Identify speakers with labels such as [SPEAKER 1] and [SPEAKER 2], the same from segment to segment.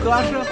[SPEAKER 1] каша.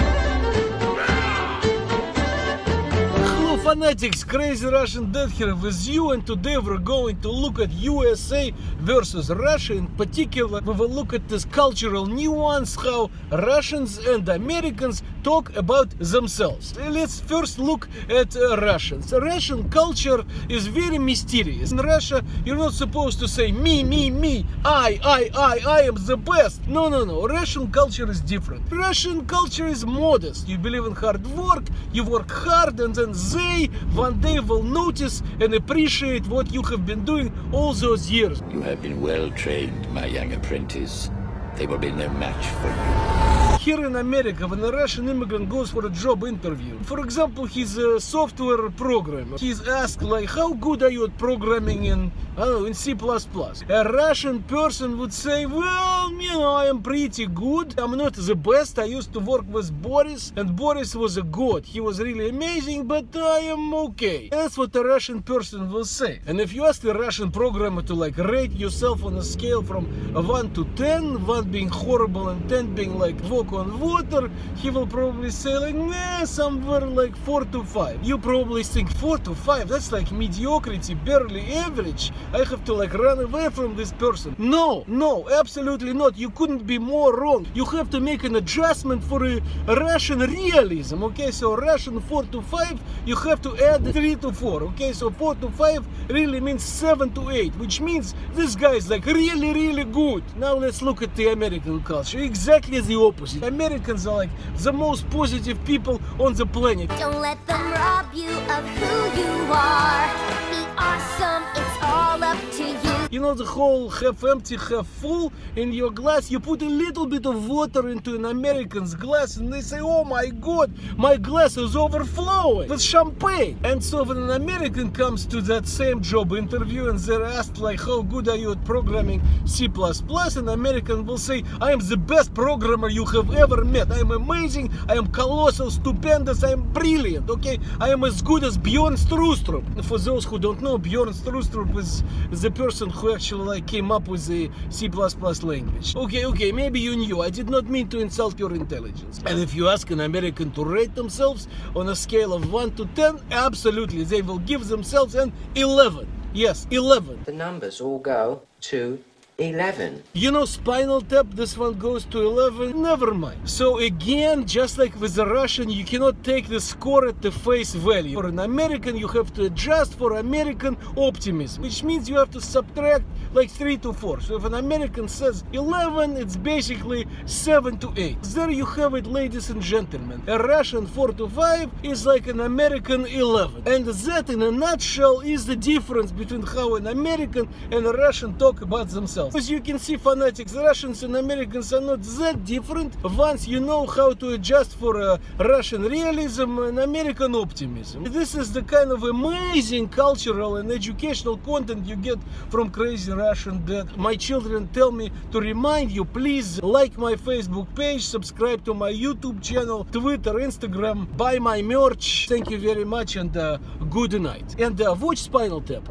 [SPEAKER 1] Fanatics, crazy Russian dead here with you, and today we're going to look at USA versus Russia. In particular, we will look at this cultural nuance, how Russians and Americans talk about themselves. Let's first look at Russians. Russian culture is very mysterious. In Russia, you're not supposed to say me, I am the best. No. Russian culture is different. Russian culture is modest. You believe in hard work, you work hard, and then they one day will notice and appreciate what you have been doing all those years.
[SPEAKER 2] You have been well trained, my young apprentice. They will be no match for you.
[SPEAKER 1] Here in America, when a Russian immigrant goes for a job interview, for example, he's a software programmer, he's asked like, how good are you at programming in, I don't know, in C++? A Russian person would say, well, you know, I am pretty good. I'm not the best. I used to work with Boris, and Boris was a god. He was really amazing, but I am okay. That's what a Russian person will say. And if you ask a Russian programmer to like rate yourself on a scale from 1 to 10, 1 being horrible and 10 being like walk on water, he will probably say like, nah, somewhere like 4 to 5. You probably think 4 to 5, that's like mediocrity, barely average. I have to like run away from this person. No, absolutely not. You couldn't be more wrong. You have to make an adjustment for a Russian realism. Okay, so Russian 4 to 5, you have to add 3 to 4. Okay, so 4 to 5 really means 7 to 8, which means this guy is like really good. Now let's look at the American culture. Exactly the opposite. Americans are like the most positive people on the planet.
[SPEAKER 3] Don't let them rob you of who you are. Be awesome, it's all up to you.
[SPEAKER 1] You know the whole half empty, half full in your glass. You put a little bit of water into an American's glass and they say, oh my god, my glass is overflowing with champagne. And so when an American comes to that same job interview and they're asked like, how good are you at programming C++, an American will say, I am the best programmer you have ever met. I am amazing, I am colossal, stupendous, I am brilliant, okay? I am as good as Bjorn Strustrup. For those who don't know, Bjorn Strustrup is the person who actually like came up with the C++ language. Okay, maybe you knew. I did not mean to insult your intelligence. And if you ask an American to rate themselves on a scale of 1 to 10, absolutely, they will give themselves an 11. Yes, 11.
[SPEAKER 4] The numbers all go to 11.
[SPEAKER 1] You know, Spinal Tap, this one goes to 11. Never mind. So again, just like with the Russian, you cannot take the score at the face value. For an American, you have to adjust for American optimism, which means you have to subtract like 3 to 4. So if an American says 11, it's basically 7 to 8. There you have it, ladies and gentlemen. A Russian 4 to 5 is like an American 11. And that, in a nutshell, is the difference between how an American and a Russian talk about themselves. As you can see, fanatics, Russians and Americans are not that different once you know how to adjust for Russian realism and American optimism. This is the kind of amazing cultural and educational content you get from Crazy Russian Dad. My children tell me to remind you, please like my Facebook page, subscribe to my YouTube channel, Twitter, Instagram, buy my merch. Thank you very much and good night. And watch Spinal Tap.